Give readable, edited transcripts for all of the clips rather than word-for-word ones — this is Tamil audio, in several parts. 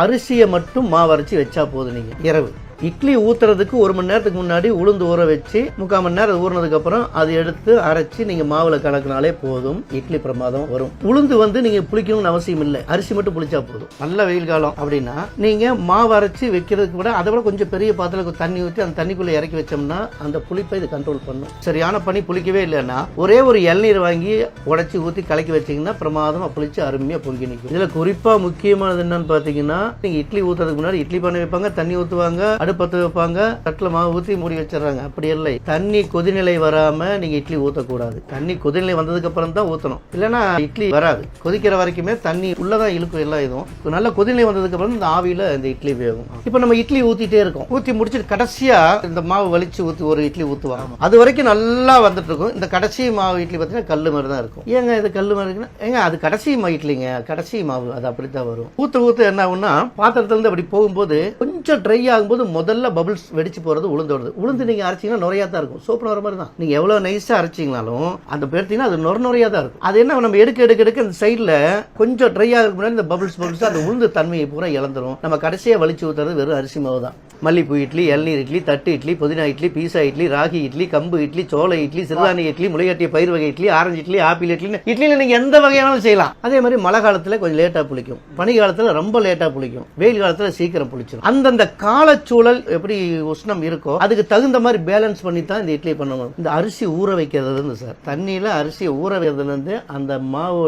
அரிசியை மட்டும் மாவு அரைச்சி வச்சா போதும். நீங்க இரவு இட்லி ஊத்துறதுக்கு 1 மணி நேரத்துக்கு முன்னாடி உளுந்து ஊற வச்சு 3/4 மணி நேரம் ஊறினதுக்கு அப்புறம் அதை எடுத்து அரைச்சி நீங்க மாவுல கலக்கினாலே போதும், இட்லி பிரமாதம் வரும். உளுந்து நீங்க புளிக்கணும்னு அவசியம் இல்லை, அரிசி மட்டும் புளிச்சா போதும். நல்ல வெயில் காலம் அப்படின்னா நீங்க மாவு அரைச்சி வைக்கிறதுக்கு கூட அதை விட கொஞ்சம் பெரிய பாத்திரத்துக்கு தண்ணி ஊற்றி அந்த தண்ணிக்குள்ள இறக்கி வச்சோம்னா அந்த புளிப்பை இது கண்ட்ரோல் பண்ணும். சரியான பனி புளிக்கவே இல்லைன்னா ஒரே ஒரு இளநீர் வாங்கி உடைச்சி ஊற்றி கலக்கி வச்சீங்கன்னா பிரமாதமா புளிச்சு அருமையா பொங்கி நிற்கும். இதுல குறிப்பா முக்கியமானது என்னன்னு பாத்தீங்கன்னா, நீங்க இட்லி ஊத்துறதுக்கு முன்னாடி இட்லி பண்ணி வைப்பாங்க, தண்ணி ஊற்றுவாங்க, அடுப்பத்து வைப்பாங்க, தட்டில் மாவு ஊற்றி மூடி வச்சிடறாங்க. அப்படி இல்லை, தண்ணி கொதிநிலை வராம நீங்க இட்லி ஊற்றக்கூடாது. தண்ணி கொதிநிலை வந்ததுக்கு அப்புறம் தான் ஊற்றணும், இல்லைன்னா இட்லி வராது. கொதிக்கிற வரைக்குமே தண்ணி உள்ளதான் இழுக்கும் எல்லா இதுவும். நல்ல கொதிநிலை வந்ததுக்கு அப்புறம் இந்த ஆவியில இந்த இட்லி வேகும். இப்ப நம்ம இட்லி ஊத்திட்டே இருக்கோம், ஊத்தி முடிச்சுட்டு கடைசியா இந்த மாவு வலிச்சு ஊத்தி ஒரு இட்லி ஊத்துவாங்க. அது வரைக்கும் நல்லா வந்துட்டு இருக்கும். இந்த கடைசி மாவு இட்லி பார்த்தீங்கன்னா கல்லு மாதிரி தான் இருக்கும். ஏங்க இது கல்லு மாதிரி இருக்குன்னா, ஏங்க அது கடைசி இட்லிங்க, கடைசி மாவு அது அப்படித்தான் வரும். ஊத்து என்ன ஆகும்னா பாத்திரத்துல இருந்து அப்படி போகும்போது கொஞ்சம் ட்ரை ஆகும்போது முதல்ல பபிள்ஸ் வெடிச்சு போறது உளுந்து நீங்க அரைச்சீங்கன்னா நுரையா தான் இருக்கும். சோப்பு நுரை மாதிரி தான். நீங்க எவ்வளவு நைஸா அரைச்சீங்கனாலும் அந்த பேர்த்தீங்கன்னா அது நுரையா தான் இருக்கும். அது என்ன நம்ம எடுக்க அந்த சைட்ல கொஞ்சம் ட்ரை ஆகிறதுக்கு முன்னாடி இந்த பபிள்ஸ் அந்த உளுந்து தன்மையை பூரா இழந்துரும். நம்ம கடைசியா வலிச்சு ஊத்துறது வெறும் அரிசி மாவு தான். மல்லிப்பூ இட்லி, இளநீர் இட்லி, தட்டு இட்லி, புதினா இட்லி, பீஸா இட்லி, ராகி இட்லி, கம்பு இட்லி, சோள இட்லி, சிறுதானிய இட்லி, முளைகட்டிய பயிர் வகை இட்லி, ஆரஞ்சு இட்லி, ஆப்பிள் இட்லி, இட்லியில நீங்க எந்த வகையானாலும் செய்யலாம். அதே மாதிரி மழை காலத்துல கொஞ்சம் லேட்டா புளிக்கும், பனி காலத்துல ரொம்ப லேட்டா புளிக்கும், வெயில் காலத்துல சீக்கிரம் புளிச்சிடும். அந்தந்த காலச்சூழல் எப்படி உஷ்ணம் இருக்கோ அதுக்கு தகுந்த மாதிரி பேலன்ஸ் பண்ணி தான் இந்த இட்லி பண்ணணும். இந்த அரிசி ஊற வைக்கிறது சார், தண்ணியில அரிசியை ஊற வைக்கிறதுல இருந்து அந்த மாவு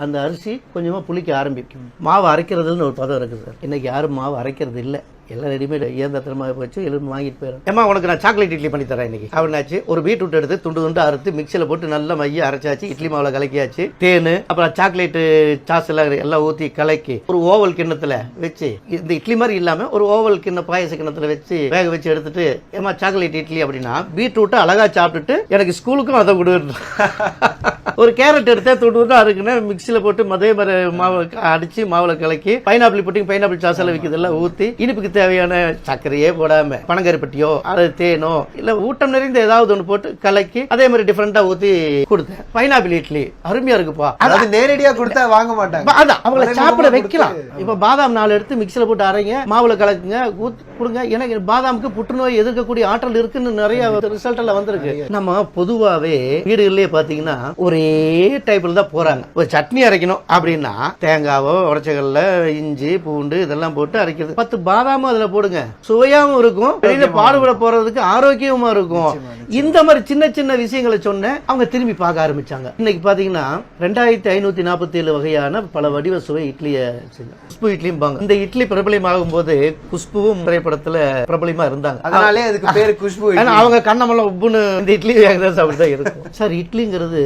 அந்த அரிசி கொஞ்சமா புளிக்க ஆரம்பிக்கும். மாவு அரைக்கிறதுன்னு ஒரு பதம் இருக்கு சார். இன்னைக்கு யாரும் மாவு அரைக்கிறது இல்லை, எல்லாம் ரெடிமேட் இயந்திரமாக போச்சு, எல்லாம் வாங்கிட்டு போயிடும். ஏமா உனக்கு நான் சாக்லேட் இட்லி பண்ணி தரேன் இன்னைக்கு அப்படின்னாச்சு. ஒரு பீட்ரூட் எடுத்து துண்டு அறுத்து மிக்சியில் போட்டு நல்லா மைய அரைச்சாச்சு, இட்லி மாவுல கலக்கியாச்சு. தேனு அப்புறம் சாக்லேட் சாஸ் எல்லாம் ஊற்றி கலக்கி ஒரு ஓவல் கிண்ணத்துல வச்சு, இந்த இட்லி மாதிரி இல்லாம ஒரு ஓவல் கிண்ண பாயச கிண்ணத்துல வச்சு வேக வச்சு எடுத்துட்டு, ஏமா சாக்லேட் இட்லி அப்படின்னா பீட்ரூட்டை அழகா சாப்பிட்டுட்டு எனக்கு ஸ்கூலுக்கும் அதை கொடுக்கணும். ஒரு கேரட் எடுத்தா துண்டு இருக்குன்னு மிக்சியில் போட்டு அதே மாதிரி மாவு அடிச்சு மாவுல கலக்கி பைனாப்பிள் போட்டு பைனாப்பிள் சாஸ் எல்லாம் விற்கிறதெல்லாம் ஊற்றி இனிப்புக்கு தேவையான சர்க்கரையே போடாம பனங்கருப்பட்டியோ அல்லது தேனோ இல்ல ஊட்டம் நிறைந்த ஏதாவது ஒன்று போட்டு கலக்கி அதே மாதிரி டிஃபரெண்டா ஊத்தி கொடுத்தேன். பைனாப்பிள் இட்லி அருமையா இருக்குப்பா. அதாவது நேரடியா கொடுத்தா வாங்க மாட்டாங்க, அதான் அவங்களை சாப்பிட வைக்கலாம். இப்ப பாதாம் 4 எடுத்து மிக்சியில போட்டு அரைங்க, மாவுல கலக்குங்க, கொடுங்க. எனக்கு பாதாமுக்கு புற்றுநோய் எதிர்க்கக்கூடிய ஆற்றல் இருக்குன்னு நிறைய ரிசல்ட் எல்லாம் வந்திருக்கு. நம்ம பொதுவாவே வீடுகளிலே பாத்தீங்கன்னா ஒரே டைப்ல தான் போறாங்க. ஒரு சட்னி அரைக்கணும் அப்படின்னா தேங்காவோ உடச்சகல்ல இஞ்சி பூண்டு இதெல்லாம் போட்டு அரைக்கிறது. 10 பாதாம் அதுல போடுங்க, சுவையாவும் இருக்கும், வெளியில பாடுபட போறதுக்கு ஆரோக்கியமா இருக்கும். இந்த மாதிரி சின்ன சின்ன விஷயங்களை சொன்ன அவங்க திரும்பி பார்க்க ஆரம்பிச்சாங்க. இன்னைக்கு பாத்தீங்கன்னா 2547 வகையான பல வடிவ சுவை இட்லிய குஷ்பு இட்லியும் பாங்க. இந்த இட்லி பிரபலமாகும் போது குஷ்புவும் திரைப்படத்துல பிரபலமா இருந்தாங்க, அதனாலே அதுக்கு பேரு குஷ்பு. அவங்க கண்ணமெல்லாம் உப்புன்னு இந்த இட்லி அப்படிதான் இருக்கும். சார் இட்லிங்கிறது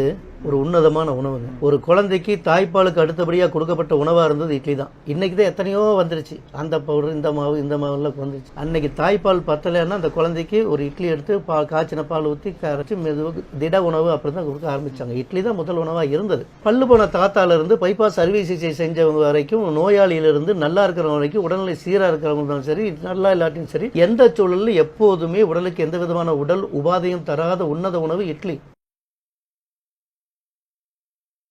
ஒரு உன்னதமான உணவுங்க. ஒரு குழந்தைக்கு தாய்ப்பாலுக்கு அடுத்தபடியா கொடுக்கப்பட்ட உணவா இருந்தது இட்லி தான். இன்னைக்கு தான் எத்தனையோ வந்துருச்சு, அந்த பவுடர் இந்த மாவு எல்லாம் வந்துருச்சு. அன்னைக்கு தாய்ப்பால் பத்தலைன்னா அந்த குழந்தைக்கு ஒரு இட்லி எடுத்து காய்ச்சின பால் ஊற்றி கரைச்சி மெதுவாக திட உணவு அப்படிதான் கொடுக்க ஆரம்பிச்சாங்க. இட்லி தான் முதல் உணவா இருந்தது. பல்லு போன தாத்தால இருந்து பைபாஸ் அறுவை சிகிச்சை செஞ்சவங்க வரைக்கும், நோயாளியிலிருந்து நல்லா இருக்கிறவங்க வரைக்கும், உடல்நிலை சீரா இருக்கிறவங்களும் சரி, நல்லா இல்லாட்டியும் சரி, எந்த சூழலில் எப்போதுமே உடலுக்கு எந்த விதமான உடல் உபாதையும் தராத உன்னத உணவு இட்லி.